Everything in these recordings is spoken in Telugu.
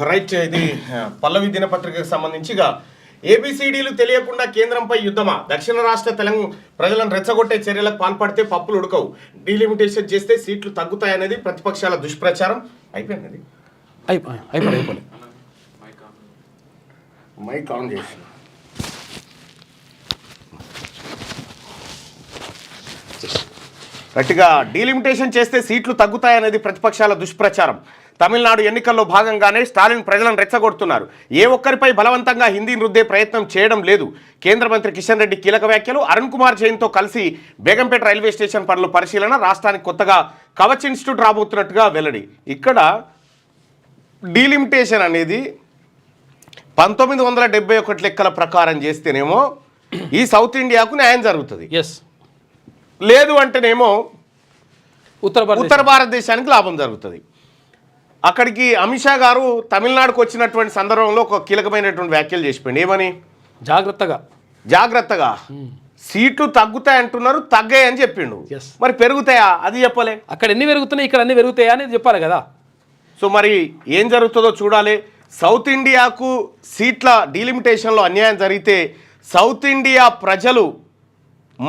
రైట్. ఇది పల్లవి దినపత్రికకు సంబంధించిగా ఏబిసిడీలు తెలియకుండా కేంద్రంపై యుద్ధమా, దక్షిణ రాష్ట్ర తెలంగాణ ప్రజలను రెచ్చగొట్టే చర్యలకు పాల్పడితే పప్పులు ఉడకవు, డీలిమిటేషన్ చేస్తే సీట్లు తగ్గుతాయనేది ప్రతిపక్షాల దుష్ప్రచారం. అయిపోయింది. అయిపోయింది. మైక్ ఆన్ చేసి గట్టిగా డీలిమిటేషన్ చేస్తే సీట్లు తగ్గుతాయనేది ప్రతిపక్షాల దుష్ప్రచారం. తమిళనాడు ఎన్నికల్లో భాగంగానే స్టాలిన్ ప్రజలను రెచ్చగొడుతున్నారు. ఏ ఒక్కరిపై బలవంతంగా హిందీని రుద్దే ప్రయత్నం చేయడం లేదు. కేంద్ర మంత్రి కిషన్ రెడ్డి కీలక వ్యాఖ్యలు. అరుణ్ కుమార్ జైన్తో కలిసి బేగంపేట రైల్వే స్టేషన్ పనుల పరిశీలన. రాష్ట్రానికి కొత్తగా కవచ్ ఇన్స్టిట్యూట్ రాబోతున్నట్టుగా వెల్లడి. ఇక్కడ డీలిమిటేషన్ అనేది 1971 లెక్కల ప్రకారం చేస్తేనేమో ఈ సౌత్ ఇండియాకు న్యాయం జరుగుతుంది. లేదు అంటేనేమో ఉత్తర భారతదేశానికి లాభం జరుగుతుంది. అక్కడికి అమిత్ షా గారు తమిళనాడుకు వచ్చినటువంటి సందర్భంలో ఒక కీలకమైనటువంటి వ్యాఖ్యలు చేసిపోయింది. ఏమని? జాగ్రత్తగా సీట్లు తగ్గుతాయి అంటున్నారు, తగ్గాయి అని చెప్పిండు. మరి పెరుగుతాయా అది చెప్పలే. అక్కడ ఎన్ని పెరుగుతున్నాయి, ఇక్కడ అన్ని పెరుగుతాయా అనేది చెప్పాలి కదా. సో మరి ఏం జరుగుతుందో చూడాలి. సౌత్ ఇండియాకు సీట్ల డీలిమిటేషన్లో అన్యాయం జరిగితే సౌత్ ఇండియా ప్రజలు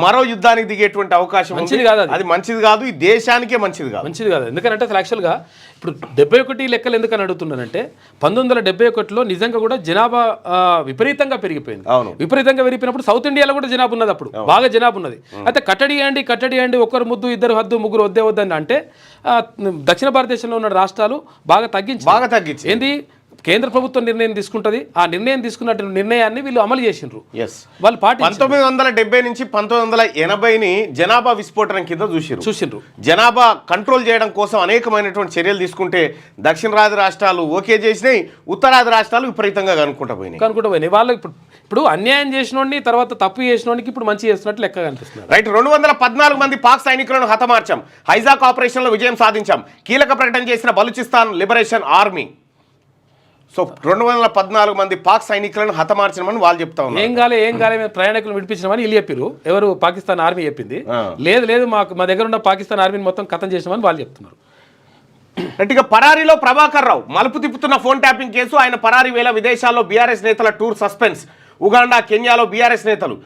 మరో యుద్ధానికి దిగేటువంటి అవకాశం మంచిది కాదు. అది మంచిది కాదు, ఈ దేశానికే మంచిది కాదు. ఎందుకంటే అసలు యాక్చువల్గా ఇప్పుడు 71 లెక్కలు ఎందుకని అడుగుతున్నానంటే 1971లో నిజంగా కూడా జనాభా విపరీతంగా పెరిగిపోయింది. విపరీతంగా పెరిగిపోయినప్పుడు సౌత్ ఇండియాలో కూడా జనాభా ఉన్నది, అప్పుడు బాగా జనాభా ఉన్నది. అయితే కట్టడి అండి ఒకరు ముద్దు ఇద్దరు హద్దు ముగ్గురు వద్దని అంటే దక్షిణ భారతదేశంలో ఉన్న రాష్ట్రాలు బాగా తగ్గించి ఏంది కేంద్ర ప్రభుత్వం నిర్ణయం తీసుకుంటుంది. ఆ నిర్ణయం తీసుకున్న నిర్ణయాన్ని వీళ్ళు అమలు చేసిండ్రు. వాళ్ళు 1970 నుంచి 1980ని జనాభా విస్ఫోటనం కింద చూసిండ్రు. జనాభా కంట్రోల్ చేయడం కోసం అనేకమైనటువంటి చర్యలు తీసుకుంటే దక్షిణాది రాష్ట్రాలు ఓకే చేసినాయి, ఉత్తరాది రాష్ట్రాలు విపరీతంగా కనుక్కుంటూ పోయినాయి. వాళ్ళు ఇప్పుడు అన్యాయం చేసినోడిని తర్వాత తప్పు చేసినోడికి ఇప్పుడు మంచి చేస్తున్నట్టు లెక్క కనిపిస్తుంది. రైట్. 214 మంది పాక్ సైనికులను హతమార్చాం, హైజాక్ ఆపరేషన్లో విజయం సాధించాం, కీలక ప్రకటన చేసిన బలూచిస్తాన్ లిబరేషన్ ఆర్మీ. సో 214 మంది పాక్ సైనికులను హతమార్చమని వాళ్ళు చెప్తా ఉన్నారు. ఏం కాలే ప్రయాణికులను విడిపించినామని వీళ్ళు చెప్పారు. ఎవరు? పాకిస్తాన్ ఆర్మీ చెప్పింది. లేదు మా దగ్గర ఉన్న పాకిస్తాన్ ఆర్మీని మొత్తం ఖతం చేసినామని వాళ్ళు చెప్తున్నారు. గట్టిగా పరారీలో ప్రభాకర్ రావు మలుపు తిప్పుతున్న ఫోన్ ట్యాపింగ్ కేసు. ఆయన పరారీ వేళ విదేశాల్లో బీఆర్ఎస్ నేతల టూర్ సస్పెన్స్. ఉగాండా, కెన్యాలో బీఆర్ఎస్ నేతలు.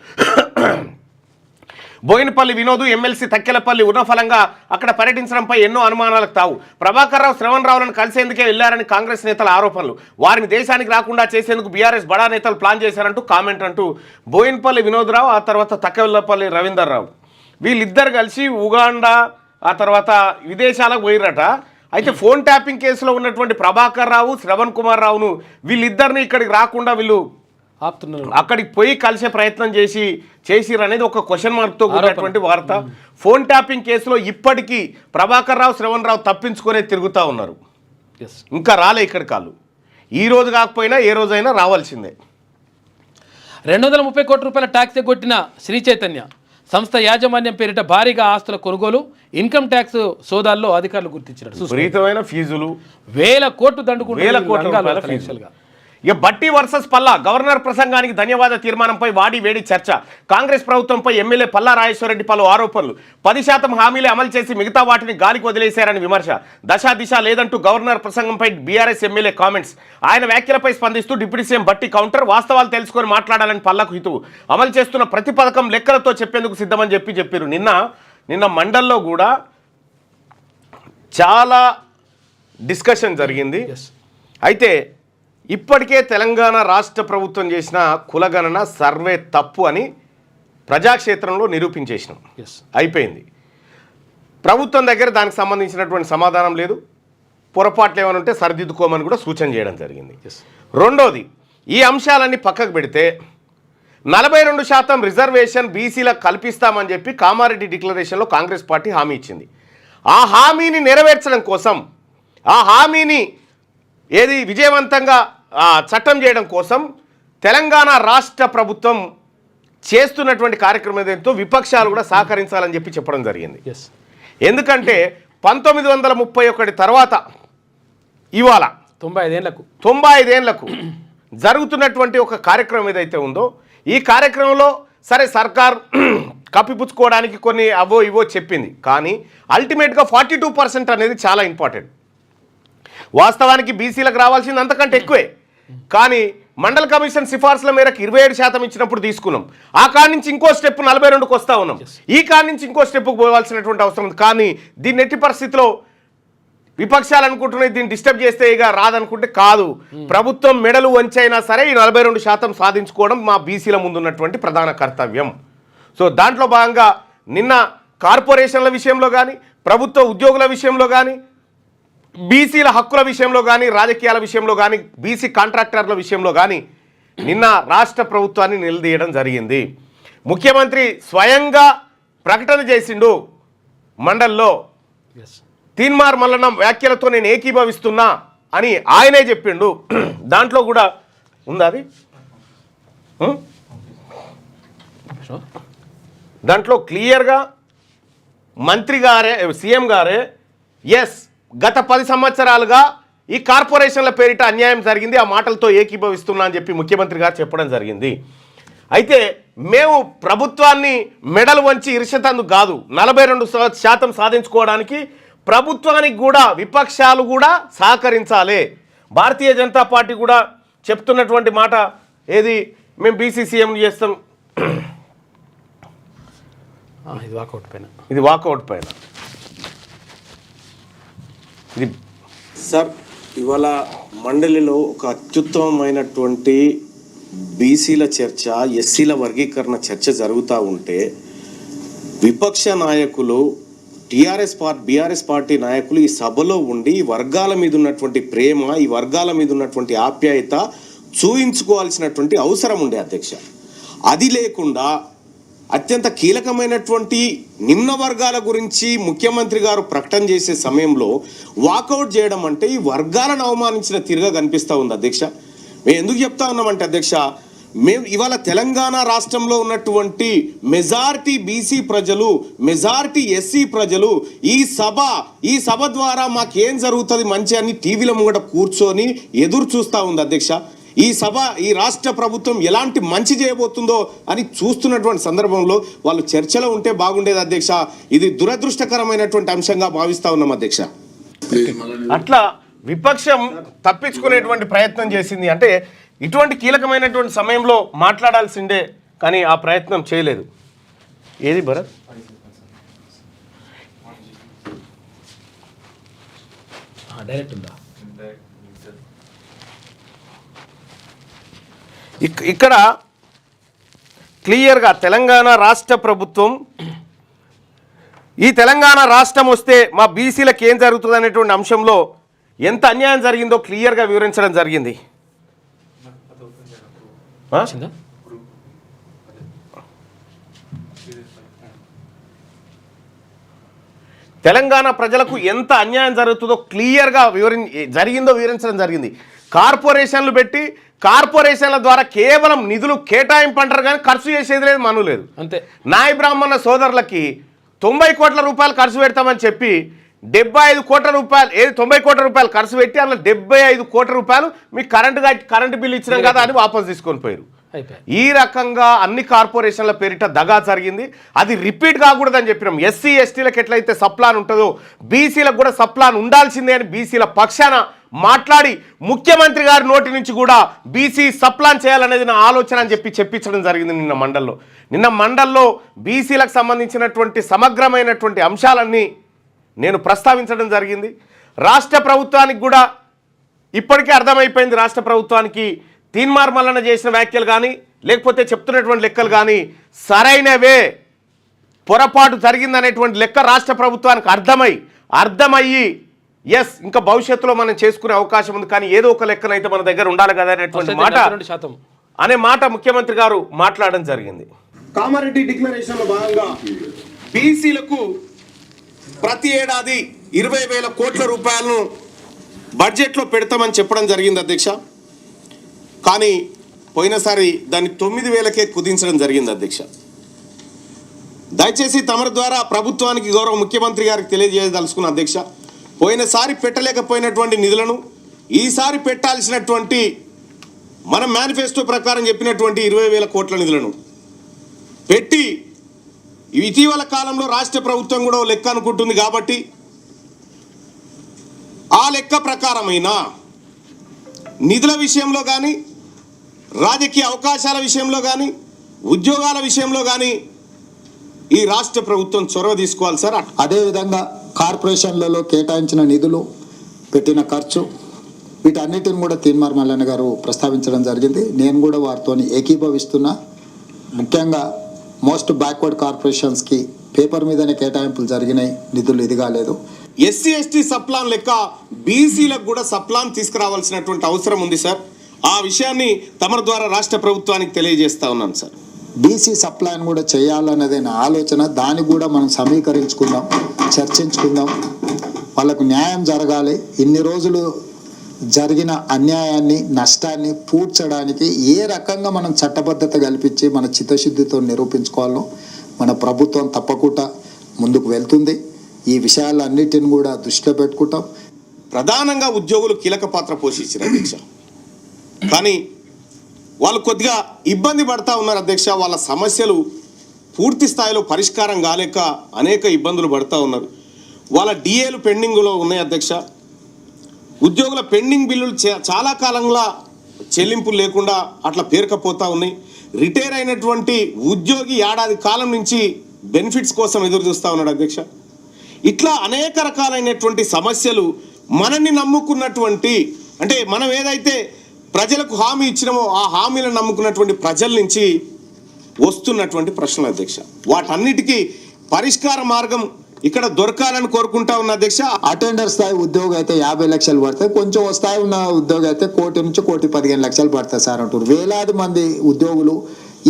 బోయినపల్లి వినోద్ ఎమ్మెల్సీ తక్కెలపల్లి ఉన్నఫలంగా అక్కడ పర్యటించడంపై ఎన్నో అనుమానాలకు తావు. ప్రభాకర్ రావు శ్రవణ్ రావులను కలిసేందుకే వెళ్లారని కాంగ్రెస్ నేతల ఆరోపణలు. వారిని దేశానికి రాకుండా చేసేందుకు బీఆర్ఎస్ బడా నేతలు ప్లాన్ చేశారంటూ కామెంట్ అంటూ బోయినపల్లి వినోద్ రావు, ఆ తర్వాత తక్కెలపల్లి రవీందర్ రావు వీళ్ళిద్దరు కలిసి ఉగాండా ఆ తర్వాత విదేశాలకు పోయిరట. అయితే ఫోన్ ట్యాపింగ్ కేసులో ఉన్నటువంటి ప్రభాకర్ రావు, శ్రవణ్ కుమార్ రావును వీళ్ళిద్దరిని ఇక్కడికి రాకుండా వీళ్ళు అక్కడికి పోయి కలిసే ప్రయత్నం చేసిరనేది ఒక క్వశ్చన్ మార్క్తో కూడినటువంటి వార్త. ఫోన్ ట్యాపింగ్ కేసులో ఇప్పటికీ ప్రభాకర్ రావు, శ్రవణ్ రావు తప్పించుకునే తిరుగుతూ ఉన్నారు. ఇంకా రాలే ఇక్కడికి. వాళ్ళు ఈ రోజు కాకపోయినా ఏ రోజైనా రావాల్సిందే. 230 కోట్ల రూపాయల ట్యాక్స్ ఎగ్గొట్టిన శ్రీ చైతన్య సంస్థ యాజమాన్యం పేరిట భారీగా ఆస్తుల కొనుగోలు, ఇన్కమ్ ట్యాక్స్ సోదాల్లో అధికారులు గుర్తించినట్టు. విపరీతమైన ఫీజులు, 1000 కోట్లు దండుకుంటున్నారు. ఇక బట్టి వర్సెస్ పల్లా. గవర్నర్ ప్రసంగానికి ధన్యవాద తీర్మానంపై వాడి వేడి చర్చ. కాంగ్రెస్ ప్రభుత్వంపై ఎమ్మెల్యే పల్లా రాజేశ్వరరెడ్డి పలు ఆరోపణలు. 10% హామీలే అమలు చేసి మిగతా వాటిని గాలికి వదిలేశారని విమర్శ. దశా దిశ లేదంటూ గవర్నర్ ప్రసంగంపై బీఆర్ఎస్ ఎమ్మెల్యే కామెంట్స్. ఆయన వ్యాఖ్యలపై స్పందిస్తూ డిప్యూటీ సీఎం బట్టి కౌంటర్. వాస్తవాలు తెలుసుకొని మాట్లాడాలని పల్లకు హితువు. అమలు చేస్తున్న ప్రతి పథకం లెక్కలతో చెప్పేందుకు సిద్ధమని చెప్పారు. నిన్న మండల్లో కూడా చాలా డిస్కషన్ జరిగింది. అయితే ఇప్పటికే తెలంగాణ రాష్ట్ర ప్రభుత్వం చేసిన కులగణన సర్వే తప్పు అని ప్రజాక్షేత్రంలో నిరూపించేసినాం. అయిపోయింది. ప్రభుత్వం దగ్గర దానికి సంబంధించినటువంటి సమాధానం లేదు. పొరపాట్లు ఏమైనా ఉంటే సరిదిద్దుకోమని కూడా సూచన చేయడం జరిగింది. రెండోది, ఈ అంశాలన్నీ పక్కకు పెడితే 42% రిజర్వేషన్ బీసీలకు కల్పిస్తామని చెప్పి కామారెడ్డి డిక్లరేషన్లో కాంగ్రెస్ పార్టీ హామీ ఇచ్చింది. ఆ హామీని నెరవేర్చడం కోసం, ఆ హామీని విజయవంతంగా చట్టం చేయడం కోసం తెలంగాణ రాష్ట్ర ప్రభుత్వం చేస్తున్నటువంటి కార్యక్రమం ఏదైతే విపక్షాలు కూడా సహకరించాలని చెప్పడం జరిగింది. ఎందుకంటే 1931 తర్వాత ఇవాళ 95 ఏళ్లకు జరుగుతున్నటువంటి ఒక కార్యక్రమం ఏదైతే ఉందో, ఈ కార్యక్రమంలో సరే సర్కార్ కప్పిపుచ్చుకోవడానికి కొన్ని అవో ఇవో చెప్పింది, కానీ అల్టిమేట్గా 42% అనేది చాలా ఇంపార్టెంట్. వాస్తవానికి బీసీలకు రావాల్సింది అంతకంటే ఎక్కువే. కానీ మండల కమిషన్ సిఫార్సుల మేరకు 27% ఇచ్చినప్పుడు తీసుకున్నాం. ఆ కాడి నుంచి ఇంకో స్టెప్ 42కు వస్తూ ఉన్నాం. ఈ కాడి నుంచి ఇంకో స్టెప్కు పోవాల్సినటువంటి అవసరం ఉంది. కానీ దీన్ని ఎట్టి పరిస్థితిలో విపక్షాలు అనుకుంటున్నాయి దీన్ని డిస్టర్బ్ చేస్తే ఇక రాదనుకుంటే కాదు. ప్రభుత్వం మెడలు వంచైనా సరే ఈ 42% సాధించుకోవడం మా బీసీల ముందున్నటువంటి ప్రధాన కర్తవ్యం. సో దాంట్లో భాగంగా నిన్న కార్పొరేషన్ల విషయంలో కానీ, ప్రభుత్వ ఉద్యోగుల విషయంలో కానీ, బీసీల హక్కుల విషయంలో కానీ, రాజకీయాల విషయంలో కానీ, బీసీ కాంట్రాక్టర్ల విషయంలో కానీ నిన్న రాష్ట్ర ప్రభుత్వాన్ని నిలదీయడం జరిగింది. ముఖ్యమంత్రి స్వయంగా ప్రకటన చేసిండు మండల్లో. తీన్మార్ మల్లన్న వ్యాఖ్యలతో నేను ఏకీభవిస్తున్నా అని ఆయనే చెప్పిండు. దాంట్లో కూడా ఉందా అది? దాంట్లో క్లియర్గా మంత్రి గారే, సీఎం గారే ఎస్ గత 10 సంవత్సరాలుగా ఈ కార్పొరేషన్ల పేరిట అన్యాయం జరిగింది, ఆ మాటలతో ఏకీభవిస్తున్నా అని చెప్పి ముఖ్యమంత్రి గారు చెప్పడం జరిగింది. అయితే మేము ప్రభుత్వాన్ని మెడలు వంచి ఇరిసేతందుకు కాదు, 42% సాధించుకోవడానికి ప్రభుత్వానికి కూడా విపక్షాలు కూడా సహకరించాలి. భారతీయ జనతా పార్టీ కూడా చెప్తున్నటువంటి మాట ఏది, మేము బీసీ సీఎం చేస్తాం, ఇది వాకౌట్ పైన ఇది సార్. ఇవాళ మండలిలో ఒక అత్యుత్తమమైనటువంటి బీసీల చర్చ, ఎస్సీల వర్గీకరణ చర్చ జరుగుతూ ఉంటే విపక్ష నాయకులు, బీఆర్ఎస్ పార్టీ నాయకులు ఈ సభలో ఉండి ఈ వర్గాల మీద ఉన్నటువంటి ప్రేమ, ఈ వర్గాల మీద ఉన్నటువంటి ఆప్యాయత చూయించుకోవాల్సినటువంటి అవసరం ఉండే అధ్యక్ష. అది లేకుండా అత్యంత కీలకమైనటువంటి నిమ్న వర్గాల గురించి ముఖ్యమంత్రి గారు ప్రకటన చేసే సమయంలో వాకౌట్ చేయడం అంటే ఈ వర్గాలను అవమానించిన తీరుగా కనిపిస్తూ ఉంది అధ్యక్ష. మేము ఎందుకు చెప్తా ఉన్నామంటే అధ్యక్ష, మేము ఇవాళ తెలంగాణ రాష్ట్రంలో ఉన్నటువంటి మెజారిటీ బీసీ ప్రజలు, మెజారిటీ ఎస్సీ ప్రజలు ఈ సభ ద్వారా మాకేం జరుగుతుంది మంచి అని టీవీల ముంగట కూర్చొని ఎదురు చూస్తూ ఉంది అధ్యక్ష. ఈ రాష్ట్ర ప్రభుత్వం ఎలాంటి మంచి చేయబోతుందో అని చూస్తున్నటువంటి సందర్భంలో వాళ్ళు చర్చలో ఉంటే బాగుండేది అధ్యక్ష. ఇది దురదృష్టకరమైనటువంటి అంశంగా భావిస్తా ఉన్నాం అధ్యక్ష. అట్లా విపక్షం తప్పించుకునేటువంటి ప్రయత్నం చేసింది. అంటే ఇటువంటి కీలకమైనటువంటి సమయంలో మాట్లాడాల్సిందే, కానీ ఆ ప్రయత్నం చేయలేదు. ఏది భరత్? డైరెక్ట్ ఉందా? ఇక్కడ క్లియర్గా తెలంగాణ రాష్ట్ర ప్రభుత్వం, ఈ తెలంగాణ రాష్ట్రం వస్తే మా బీసీలకు ఏం జరుగుతుంది అనేటువంటి అంశంలో ఎంత అన్యాయం జరిగిందో క్లియర్గా వివరించడం జరిగింది. తెలంగాణ ప్రజలకు ఎంత అన్యాయం జరుగుతుందో క్లియర్గా జరిగిందో వివరించడం జరిగింది. కార్పొరేషన్లు పెట్టి కార్పొరేషన్ల ద్వారా కేవలం నిధులు కేటాయింపు అంటారు కానీ ఖర్చు చేసేది లేదు, మను లేదు. అంతే. నాయ బ్రాహ్మణ సోదరులకి 90 కోట్ల రూపాయలు ఖర్చు పెడతామని చెప్పి 75 కోట్ల రూపాయలు, 90 కోట్ల రూపాయలు ఖర్చు పెట్టి అందులో 75 కోట్ల రూపాయలు మీకు కరెంటు బిల్లు ఇచ్చినాం కదా అని వాపసు తీసుకొని పోయారు. ఈ రకంగా అన్ని కార్పొరేషన్ల పేరిట దగా జరిగింది. అది రిపీట్ కాకూడదని చెప్పినాం. ఎస్సీ ఎస్టీలకు ఎట్లయితే సప్లాన్ ఉంటుందో బీసీలకు కూడా సప్లాన్ ఉండాల్సిందే అని బీసీల పక్షాన మాట్లాడి ముఖ్యమంత్రి గారి నోటి నుంచి కూడా బీసీ సప్లాన్ చేయాలనేది నా ఆలోచన అని చెప్పించడం జరిగింది నిన్న మండల్లో బీసీలకు సంబంధించినటువంటి సమగ్రమైనటువంటి అంశాలన్నీ నేను ప్రస్తావించడం జరిగింది. రాష్ట్ర ప్రభుత్వానికి కూడా ఇప్పటికే అర్థమైపోయింది, రాష్ట్ర ప్రభుత్వానికి తీన్మార్ మల్లన్న చేసిన వ్యాఖ్యలు కానీ లేకపోతే చెప్తున్నటువంటి లెక్కలు కానీ సరైనవే, పొరపాటు జరిగిందనేటువంటి లెక్క రాష్ట్ర ప్రభుత్వానికి అర్థమయ్యి ఎస్ ఇంకా భవిష్యత్తులో మనం చేసుకునే అవకాశం ఉంది, కానీ ఏదో ఒక లెక్కనైతే మన దగ్గర ఉండాలి కదా అనే మాట ముఖ్యమంత్రి గారు మాట్లాడడం జరిగింది. కామారెడ్డి డిక్లరేషన్ లో భాగంగా బీసీలకు ప్రతి ఏడాది 20,000 కోట్ల రూపాయలను బడ్జెట్లో పెడతామని చెప్పడం జరిగింది అధ్యక్ష. కానీ పోయినసారి దాన్ని 9,000కే కుదించడం జరిగింది అధ్యక్ష. దయచేసి తమరి ద్వారా ప్రభుత్వానికి గౌరవ ముఖ్యమంత్రి గారికి తెలియజేయదలుచుకున్న అధ్యక్ష, పోయినసారి పెట్టలేకపోయినటువంటి నిధులను ఈసారి పెట్టాల్సినటువంటి మన మేనిఫెస్టో ప్రకారం చెప్పినటువంటి 20,000 కోట్ల నిధులను పెట్టి ఇటీవల కాలంలో రాష్ట్ర ప్రభుత్వం కూడా లెక్క అనుకుంటుంది కాబట్టి ఆ లెక్క ప్రకారమైన నిధుల విషయంలో కానీ, రాజకీయ అవకాశాల విషయంలో కానీ, ఉద్యోగాల విషయంలో కానీ ఈ రాష్ట్ర ప్రభుత్వం చొరవ తీసుకోవాలి సార్. అదేవిధంగా కార్పొరేషన్లలో కేటాయించిన నిధులు, పెట్టిన ఖర్చు, వీటన్నిటిని కూడా తీన్మార్ మల్లన్న గారు ప్రస్తావించడం జరిగింది. నేను కూడా వారితో ఏకీభవిస్తున్నా. ముఖ్యంగా మోస్ట్ బ్యాక్వర్డ్ కార్పొరేషన్స్కి పేపర్ మీదనే కేటాయింపులు జరిగినాయి, నిధులు ఇది కాలేదు. ఎస్సీ ఎస్టీ సప్లాన్ లెక్క బీసీలకు కూడా సప్లాన్ తీసుకురావాల్సినటువంటి అవసరం ఉంది సార్. ఆ విషయాన్ని తమ ద్వారా రాష్ట్ర ప్రభుత్వానికి తెలియజేస్తా ఉన్నాను సార్. బీసీ సప్లాన్ కూడా చేయాలన్నదే నా ఆలోచన. దాన్ని కూడా మనం సమీకరించుకుందాం, చర్చించుకుందాం. వాళ్ళకు న్యాయం జరగాలి. ఇన్ని రోజులు జరిగిన అన్యాయాన్ని, నష్టాన్ని పూడ్చడానికి ఏ రకంగా మనం చట్టబద్ధత కల్పించి మన చిత్తశుద్ధితో నిరూపించుకోవాలో మన ప్రభుత్వం తప్పకుండా ముందుకు వెళ్తుంది. ఈ విషయాలన్నిటిని కూడా దృష్టిలో పెట్టుకుంటాం. ప్రధానంగా ఉద్యోగులు కీలక పాత్ర పోషించారు అధ్యక్ష. కానీ వాళ్ళు కొద్దిగా ఇబ్బంది పడతా ఉన్నారు అధ్యక్ష. వాళ్ళ సమస్యలు పూర్తి స్థాయిలో పరిష్కారం కాలేక అనేక ఇబ్బందులు పడతా ఉన్నారు. వాళ్ళ డిఏలు పెండింగ్లో ఉన్నాయి అధ్యక్ష. ఉద్యోగుల పెండింగ్ బిల్లులు చాలా కాలంగా చెల్లింపులు లేకుండా అట్లా పేరుకపోతూ ఉన్నాయి. రిటైర్ అయినటువంటి ఉద్యోగి ఏడాది కాలం నుంచి బెనిఫిట్స్ కోసం ఎదురు చూస్తూ ఉన్నాడు అధ్యక్ష. ఇట్లా అనేక రకాలైనటువంటి సమస్యలు మనల్ని నమ్ముకున్నటువంటి, అంటే మనం ఏదైతే ప్రజలకు హామీ ఇచ్చినామో ఆ హామీలను నమ్ముకున్నటువంటి ప్రజల నుంచి వస్తున్నటువంటి ప్రశ్నలు అధ్యక్ష. వాటన్నిటికీ పరిష్కార మార్గం ఇక్కడ దొరకాలని కోరుకుంటా ఉన్న అధ్యక్ష. అటెండర్ స్థాయి ఉద్యోగం అయితే 50 లక్షలు పడతాయి, కొంచెం స్థాయి ఉన్న ఉద్యోగం అయితే 1 నుంచి 1.15 లక్షలు పడతాయి సార్ అంటారు. వేలాది మంది ఉద్యోగులు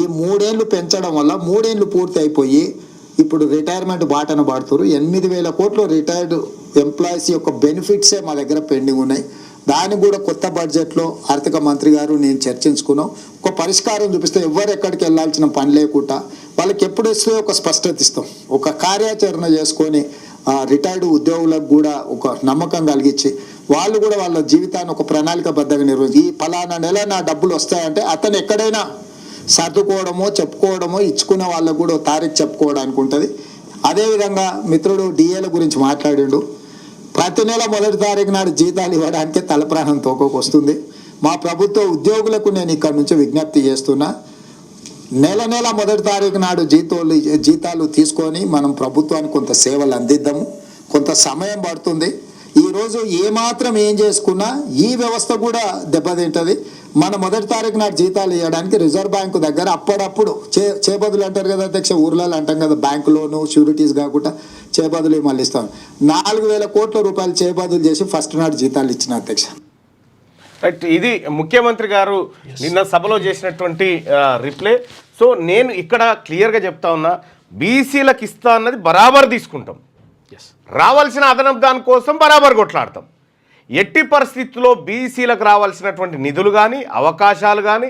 ఈ 3 ఏళ్ళు పెంచడం వల్ల 3 ఏళ్ళు పూర్తి అయిపోయి ఇప్పుడు రిటైర్మెంట్ బాటన పడుతున్నారు. 8,000 కోట్లు రిటైర్డ్ ఎంప్లాయీస్ యొక్క బెనిఫిట్సే మా దగ్గర పెండింగ్ ఉన్నాయి. దాన్ని కూడా కొత్త బడ్జెట్లో ఆర్థిక మంత్రి గారు నేను చర్చించుకున్నాం. ఒక పరిష్కారం చూపిస్తే ఎవరు ఎక్కడికి వెళ్ళాల్సిన పని లేకుండా వాళ్ళకి ఎప్పుడు ఇస్తే ఒక స్పష్టత ఇస్తాం. ఒక కార్యాచరణ చేసుకొని రిటైర్డ్ ఉద్యోగులకు కూడా ఒక నమ్మకం కలిగించి వాళ్ళు కూడా వాళ్ళ జీవితాన్ని ఒక ప్రణాళికబద్ధంగా నిర్వహించి ఈ ఫలానా నెల నా డబ్బులు వస్తాయంటే అతను ఎక్కడైనా సర్దుకోవడమో చెప్పుకోవడమో ఇచ్చుకునే వాళ్ళకు కూడా తారీఖు చెప్పుకోవడానికి ఉంటుంది. అదేవిధంగా మిత్రుడు డిఏల గురించి మాట్లాడిండు. ప్రతి నెల 1వ తారీఖు నాడు జీతాలు ఇవ్వడానికే తలప్రాణం తోకొస్తుంది. మా ప్రభుత్వ ఉద్యోగులకు నేను ఇక్కడ నుంచి విజ్ఞప్తి చేస్తున్నా, నెల 1వ తారీఖు నాడు జీతాలు తీసుకొని మనం ప్రభుత్వానికి కొంత సేవలు అందిద్దాము. కొంత సమయం పడుతుంది. ఈరోజు ఏమాత్రం ఏం చేసుకున్నా ఈ వ్యవస్థ కూడా దెబ్బతింటుంది. మన 1వ తారీఖు నాడు జీతాలు ఇవ్వడానికి రిజర్వ్ బ్యాంకు దగ్గర అప్పుడప్పుడు చేబదులు అంటారు కదా అధ్యక్ష, ఊర్లలో అంటాం కదా, బ్యాంకులోను షూరిటీస్ కాకుండా చేబదులు మళ్ళీ ఇస్తాం. 4,000 కోట్ల రూపాయలు చేబదులు చేసి ఫస్ట్ నాడు జీతాలు ఇచ్చిన అధ్యక్ష. రైట్, ఇది ముఖ్యమంత్రి గారు నిన్న సభలో చేసినటువంటి రిప్లై. సో నేను ఇక్కడ క్లియర్గా చెప్తా ఉన్నా, బీసీలకు ఇస్తా అన్నది బరాబర్ తీసుకుంటాం, రావాల్సిన అదనపు దానికోసం బరాబర్ కొట్లాడతాం. ఎట్టి పరిస్థితుల్లో బీసీలకు రావాల్సినటువంటి నిధులు కానీ అవకాశాలు కానీ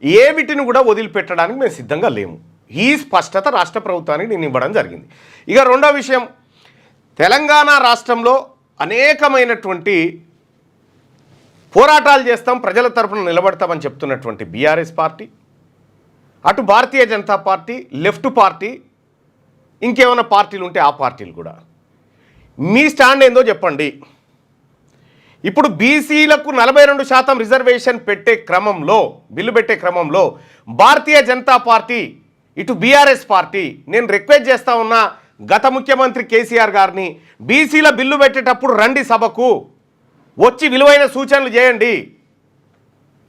ఏ వీటిని కూడా వదిలిపెట్టడానికి మేము సిద్ధంగా లేము. ఈ స్పష్టత రాష్ట్ర ప్రభుత్వానికి నేను ఇవ్వడం జరిగింది. ఇక రెండో విషయం, తెలంగాణ రాష్ట్రంలో అనేకమైనటువంటి పోరాటాలు చేస్తాం, ప్రజల తరపున నిలబడతామని చెప్తున్నటువంటి బీఆర్ఎస్ పార్టీ, అటు Bharatiya Janata party, left party, ఇంకేమైనా పార్టీలు ఉంటే ఆ పార్టీలు కూడా మీ స్టాండ్ ఏందో చెప్పండి. ఇప్పుడు బీసీలకు 42% రిజర్వేషన్ పెట్టే క్రమంలో, బిల్లు పెట్టే క్రమంలో భారతీయ జనతా పార్టీ, ఇటు బీఆర్ఎస్ పార్టీ, నేను రిక్వెస్ట్ చేస్తా ఉన్నా గత ముఖ్యమంత్రి కేసీఆర్ గారిని, బీసీల బిల్లు పెట్టేటప్పుడు రండి సభకు, వచ్చి విలువైన సూచనలు చేయండి.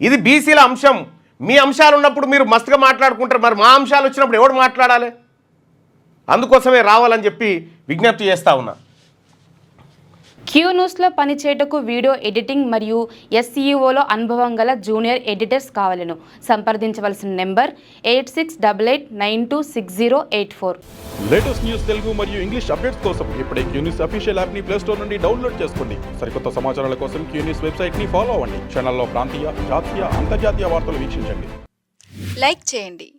ఇది బీసీల అంశం. మీ అంశాలు ఉన్నప్పుడు మీరు మస్తుగా మాట్లాడుకుంటారు, మరి మా అంశాలు వచ్చినప్పుడు ఎవడు మాట్లాడాలి? అందుకోసమే రావాలని చెప్పి విజ్ఞప్తి చేస్తా ఉన్నా. క్యూ న్యూస్లో పనిచేయటకు వీడియో ఎడిటింగ్ మరియు ఎస్ఈఓలో అనుభవం గల జూనియర్ ఎడిటర్స్ కావాలను సంప్రదించవలసిన నెంబర్ 8688926084. లేటెస్ట్ న్యూస్ తెలుగు మరియు ఇంగ్లీష్ అప్డేట్స్ కోసం ఇప్పుడే క్యూ న్యూస్ అఫీషియల్ యాప్ని ప్లే స్టోర్ నుండి డౌన్లోడ్ చేసుకోండి. సరికొత్త సమాచారాల కోసం క్యూ న్యూస్ వెబ్సైట్ని ఫాలో అవ్వండి. ఛానల్లో ప్రాంతీయ, జాతీయ, అంతర్జాతీయ వార్తలు వీక్షించండి. లైక్ చేయండి.